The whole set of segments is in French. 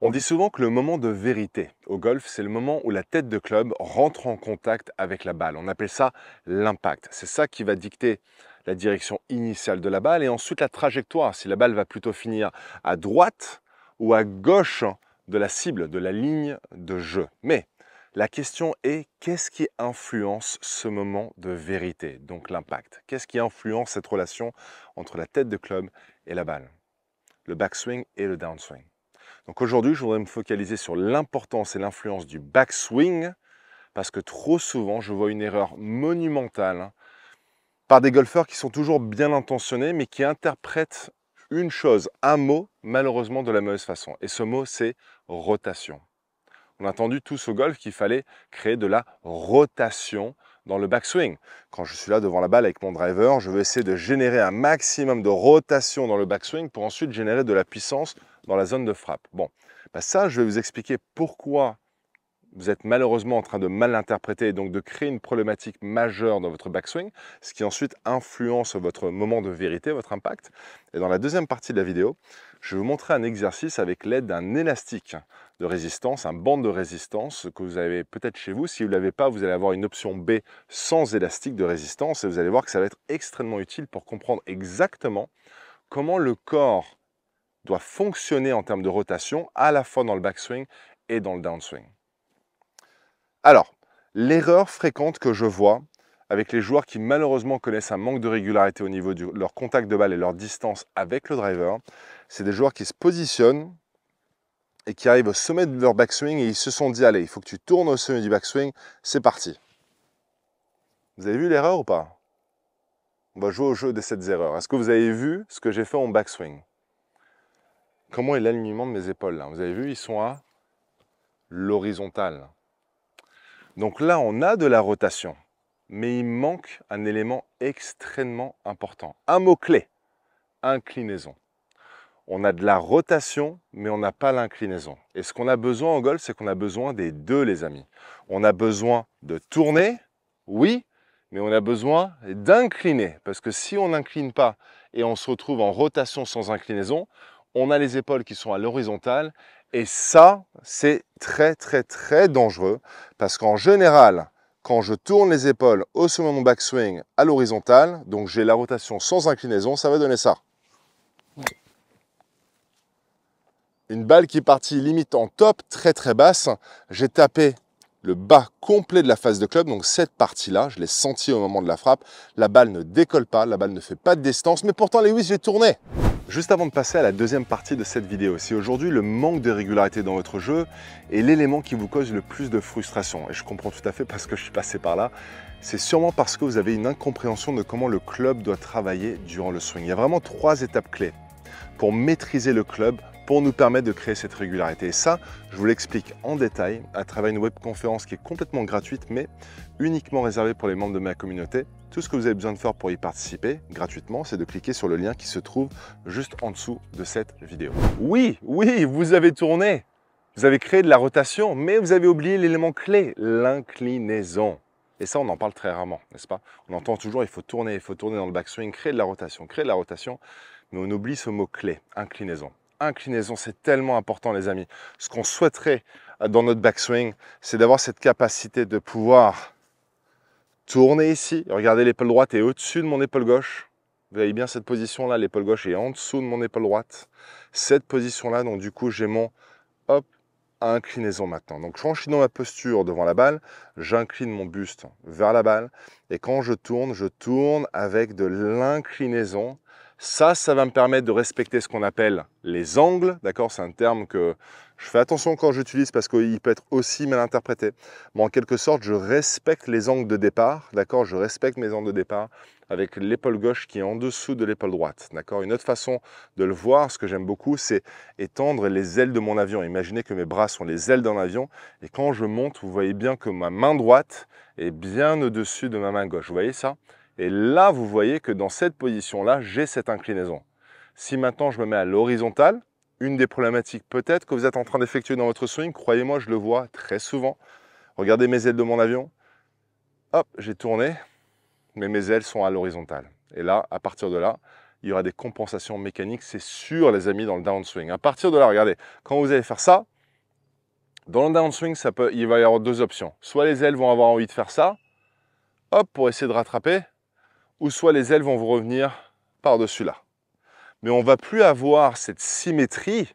On dit souvent que le moment de vérité au golf, c'est le moment où la tête de club rentre en contact avec la balle. On appelle ça l'impact. C'est ça qui va dicter la direction initiale de la balle et ensuite la trajectoire, si la balle va plutôt finir à droite ou à gauche de la cible, de la ligne de jeu. Mais la question est, qu'est-ce qui influence ce moment de vérité, donc l'impact? Qu'est-ce qui influence cette relation entre la tête de club et la balle? Le backswing et le downswing. Donc aujourd'hui, je voudrais me focaliser sur l'importance et l'influence du backswing parce que trop souvent, je vois une erreur monumentale par des golfeurs qui sont toujours bien intentionnés mais qui interprètent une chose, un mot, malheureusement de la mauvaise façon. Et ce mot, c'est rotation. On a entendu tous au golf qu'il fallait créer de la rotation dans le backswing. Quand je suis là devant la balle avec mon driver, je veux essayer de générer un maximum de rotation dans le backswing pour ensuite générer de la puissance dans la zone de frappe. Bon, ça, je vais vous expliquer pourquoi vous êtes malheureusement en train de mal interpréter et donc de créer une problématique majeure dans votre backswing, ce qui ensuite influence votre moment de vérité, votre impact. Et dans la deuxième partie de la vidéo, je vais vous montrer un exercice avec l'aide d'un élastique de résistance, un bande de résistance que vous avez peut-être chez vous. Si vous ne l'avez pas, vous allez avoir une option B sans élastique de résistance et vous allez voir que ça va être extrêmement utile pour comprendre exactement comment le corps doit fonctionner en termes de rotation à la fois dans le backswing et dans le downswing. Alors, l'erreur fréquente que je vois avec les joueurs qui malheureusement connaissent un manque de régularité au niveau de leur contact de balle et leur distance avec le driver, c'est des joueurs qui se positionnent et qui arrivent au sommet de leur backswing et ils se sont dit « Allez, il faut que tu tournes au sommet du backswing, c'est parti ». Vous avez vu l'erreur ou pas? On va jouer au jeu de ces erreurs. Est-ce que vous avez vu ce que j'ai fait en backswing? Comment est l'alignement de mes épaules là? Vous avez vu, ils sont à l'horizontale. Donc là, on a de la rotation, mais il manque un élément extrêmement important. Un mot-clé, inclinaison. On a de la rotation, mais on n'a pas l'inclinaison. Et ce qu'on a besoin au golf, c'est qu'on a besoin des deux, les amis. On a besoin de tourner, oui, mais on a besoin d'incliner. Parce que si on n'incline pas et on se retrouve en rotation sans inclinaison, on a les épaules qui sont à l'horizontale. Et ça, c'est très, très, très dangereux. Parce qu'en général, quand je tourne les épaules au sommet de mon backswing à l'horizontale, donc j'ai la rotation sans inclinaison, ça va donner ça. Une balle qui est partie limite en top, très très basse. J'ai tapé le bas complet de la face de club, donc cette partie-là, je l'ai senti au moment de la frappe. La balle ne décolle pas, la balle ne fait pas de distance, mais pourtant Lewis, j'ai tourné. Juste avant de passer à la deuxième partie de cette vidéo, si aujourd'hui le manque de régularité dans votre jeu est l'élément qui vous cause le plus de frustration, et je comprends tout à fait parce que je suis passé par là, c'est sûrement parce que vous avez une incompréhension de comment le club doit travailler durant le swing. Il y a vraiment 3 étapes clés pour maîtriser le club, pour nous permettre de créer cette régularité. Et ça, je vous l'explique en détail à travers une webconférence qui est complètement gratuite, mais uniquement réservée pour les membres de ma communauté. Tout ce que vous avez besoin de faire pour y participer gratuitement, c'est de cliquer sur le lien qui se trouve juste en dessous de cette vidéo. Oui, vous avez tourné, vous avez créé de la rotation, mais vous avez oublié l'élément clé, l'inclinaison. Et ça, on en parle très rarement, n'est-ce pas? On entend toujours, il faut tourner dans le backswing, créer de la rotation, mais on oublie ce mot-clé, inclinaison. Inclinaison, c'est tellement important, les amis. Ce qu'on souhaiterait dans notre backswing, c'est d'avoir cette capacité de pouvoir tourner ici. Regardez, l'épaule droite est au-dessus de mon épaule gauche. Vous voyez bien cette position-là, l'épaule gauche est en dessous de mon épaule droite. Cette position-là, donc du coup, j'ai mon hop, inclinaison maintenant. Donc quand je suis dans ma posture devant la balle, j'incline mon buste vers la balle. Et quand je tourne avec de l'inclinaison. Ça va me permettre de respecter ce qu'on appelle les angles, d'accord? C'est un terme que je fais attention quand j'utilise parce qu'il peut être aussi mal interprété. Mais en quelque sorte, je respecte les angles de départ, d'accord? Je respecte mes angles de départ avec l'épaule gauche qui est en dessous de l'épaule droite, d'accord? Une autre façon de le voir, ce que j'aime beaucoup, c'est étendre les ailes de mon avion. Imaginez que mes bras sont les ailes d'un avion et quand je monte, vous voyez bien que ma main droite est bien au-dessus de ma main gauche. Vous voyez ça? Et là, vous voyez que dans cette position-là, j'ai cette inclinaison. Si maintenant je me mets à l'horizontale, une des problématiques peut-être que vous êtes en train d'effectuer dans votre swing, croyez-moi, je le vois très souvent. Regardez mes ailes de mon avion. Hop, j'ai tourné, mais mes ailes sont à l'horizontale. Et là, à partir de là, il y aura des compensations mécaniques, c'est sûr, les amis, dans le downswing. À partir de là, regardez, quand vous allez faire ça, Dans le downswing, il va y avoir deux options. Soit les ailes vont avoir envie de faire ça, hop, pour essayer de rattraper, ou soit les ailes vont vous revenir par-dessus là. Mais on ne va plus avoir cette symétrie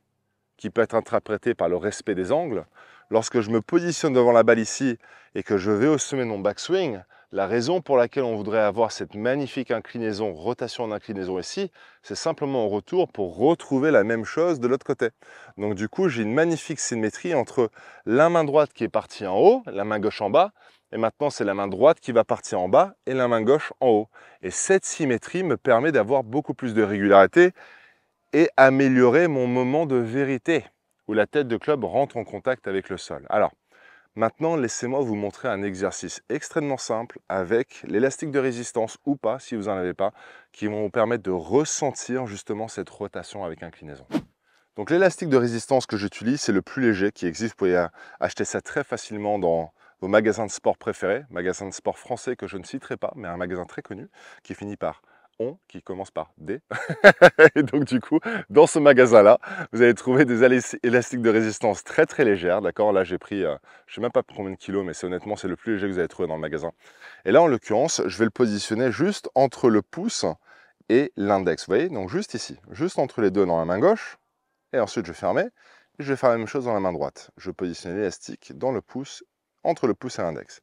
qui peut être interprétée par le respect des angles. Lorsque je me positionne devant la balle ici et que je vais au sommet de mon backswing, la raison pour laquelle on voudrait avoir cette magnifique inclinaison, rotation en inclinaison ici, c'est simplement au retour pour retrouver la même chose de l'autre côté. Donc du coup, j'ai une magnifique symétrie entre la main droite qui est partie en haut, la main gauche en bas, et maintenant c'est la main droite qui va partir en bas et la main gauche en haut. Et cette symétrie me permet d'avoir beaucoup plus de régularité et améliorer mon moment de vérité, où la tête de club rentre en contact avec le sol. Alors, maintenant, laissez-moi vous montrer un exercice extrêmement simple avec l'élastique de résistance ou pas, si vous n'en avez pas, qui vont vous permettre de ressentir justement cette rotation avec inclinaison. Donc l'élastique de résistance que j'utilise, c'est le plus léger qui existe. Vous pouvez acheter ça très facilement dans vos magasins de sport préférés, magasins de sport français que je ne citerai pas, mais un magasin très connu qui finit par ON, qui commence par D. Et donc du coup, dans ce magasin-là, vous allez trouver des élastiques de résistance très très légères. D'accord, là j'ai pris, je ne sais même pas combien de kilos, mais honnêtement c'est le plus léger que vous allez trouver dans le magasin. Et là en l'occurrence, je vais le positionner juste entre le pouce et l'index. Vous voyez, donc juste ici, juste entre les deux dans la main gauche. Et ensuite, je vais fermer. Et je vais faire la même chose dans la main droite. Je vais positionner l'élastique dans le pouce, entre le pouce et l'index.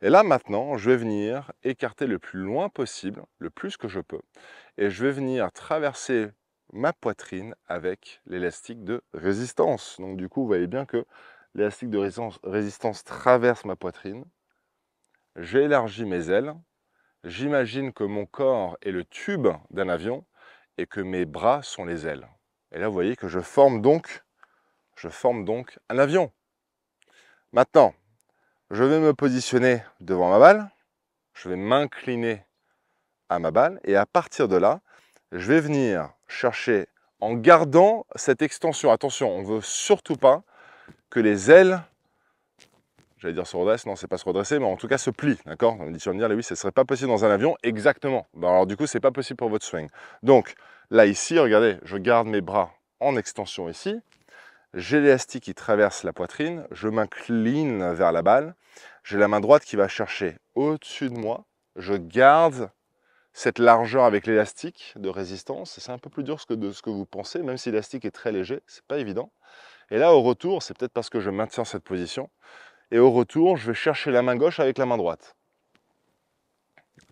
Et là, maintenant, je vais venir écarter le plus loin possible, le plus que je peux. Et je vais venir traverser ma poitrine avec l'élastique de résistance. Donc du coup, vous voyez bien que l'élastique de résistance traverse ma poitrine. J'élargis mes ailes. J'imagine que mon corps est le tube d'un avion et que mes bras sont les ailes. Et là, vous voyez que je forme donc un avion. Maintenant, je vais me positionner devant ma balle, je vais m'incliner à ma balle, et à partir de là, je vais venir chercher, en gardant cette extension. Attention, on ne veut surtout pas que les ailes, j'allais dire se redressent, non, c'est pas se redresser, mais en tout cas se plient, d'accord? On me dit, tu vas me dire, oui, ce ne serait pas possible dans un avion, exactement. Ben alors du coup, ce n'est pas possible pour votre swing. Donc, là, ici, regardez, je garde mes bras en extension ici, j'ai l'élastique qui traverse la poitrine, je m'incline vers la balle, j'ai la main droite qui va chercher au-dessus de moi, je garde cette largeur avec l'élastique de résistance, c'est un peu plus dur de ce que vous pensez, même si l'élastique est très léger, c'est pas évident. Et là au retour, c'est peut-être parce que je maintiens cette position, et au retour, je vais chercher la main gauche avec la main droite.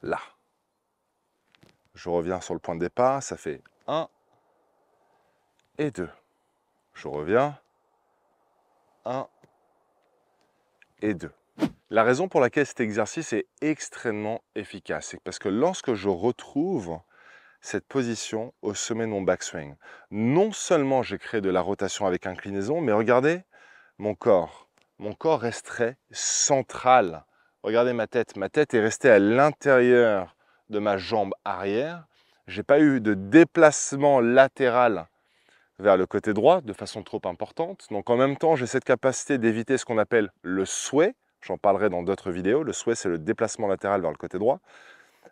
Là. Je reviens sur le point de départ, ça fait 1 et 2. Je reviens, 1 et 2. La raison pour laquelle cet exercice est extrêmement efficace, c'est parce que lorsque je retrouve cette position au sommet de mon backswing, non seulement j'ai créé de la rotation avec inclinaison, mais regardez mon corps. Mon corps resterait central. Regardez ma tête est restée à l'intérieur de ma jambe arrière. Je n'ai pas eu de déplacement latéral vers le côté droit de façon trop importante. Donc en même temps, j'ai cette capacité d'éviter ce qu'on appelle le sway. J'en parlerai dans d'autres vidéos. Le sway, c'est le déplacement latéral vers le côté droit.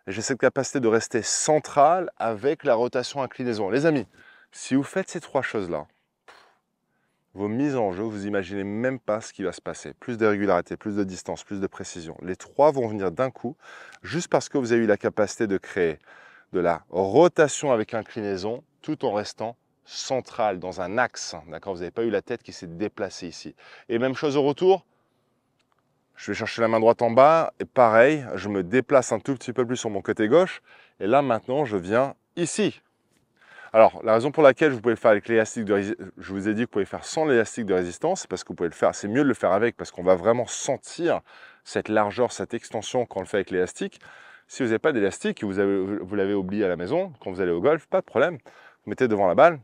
J'ai cette capacité de rester central avec la rotation inclinaison. Les amis, si vous faites ces trois choses-là, vos mises en jeu, vous imaginez même pas ce qui va se passer. Plus de régularité, plus de distance, plus de précision. Les trois vont venir d'un coup, juste parce que vous avez eu la capacité de créer de la rotation avec inclinaison, tout en restant central, dans un axe. D'accord, vous n'avez pas eu la tête qui s'est déplacée ici. Et même chose au retour, je vais chercher la main droite en bas, et pareil, je me déplace un tout petit peu plus sur mon côté gauche, et là maintenant je viens ici. Alors, la raison pour laquelle vous pouvez le faire avec l'élastique de résistance, je vous ai dit que vous pouvez le faire sans l'élastique de résistance, c'est parce que vous pouvez le faire, c'est mieux de le faire avec, parce qu'on va vraiment sentir cette largeur, cette extension quand on le fait avec l'élastique. Si vous n'avez pas d'élastique, vous l'avez oublié à la maison, quand vous allez au golf, pas de problème. Vous mettez devant la balle,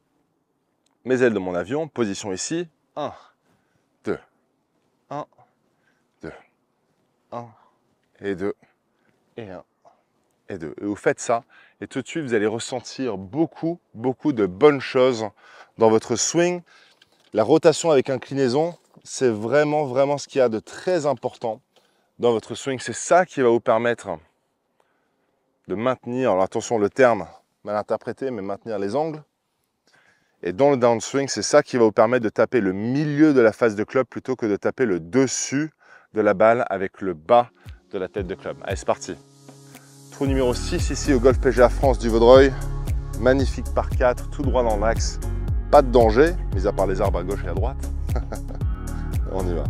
mes ailes de mon avion, position ici, 1, 2, 1, 2, 1, et 2, et 1, et 2. Et vous faites ça, et tout de suite, vous allez ressentir beaucoup de bonnes choses dans votre swing. La rotation avec inclinaison, c'est vraiment ce qu'il y a de très important dans votre swing. C'est ça qui va vous permettre de maintenir, alors attention le terme mal interprété, mais maintenir les angles. Et dans le downswing, c'est ça qui va vous permettre de taper le milieu de la face de club plutôt que de taper le dessus de la balle avec le bas de la tête de club. Allez, c'est parti. Trou numéro 6 ici au Golf PGA France du Vaudreuil. Magnifique par 4, tout droit dans l'axe. Pas de danger, mis à part les arbres à gauche et à droite. On y va.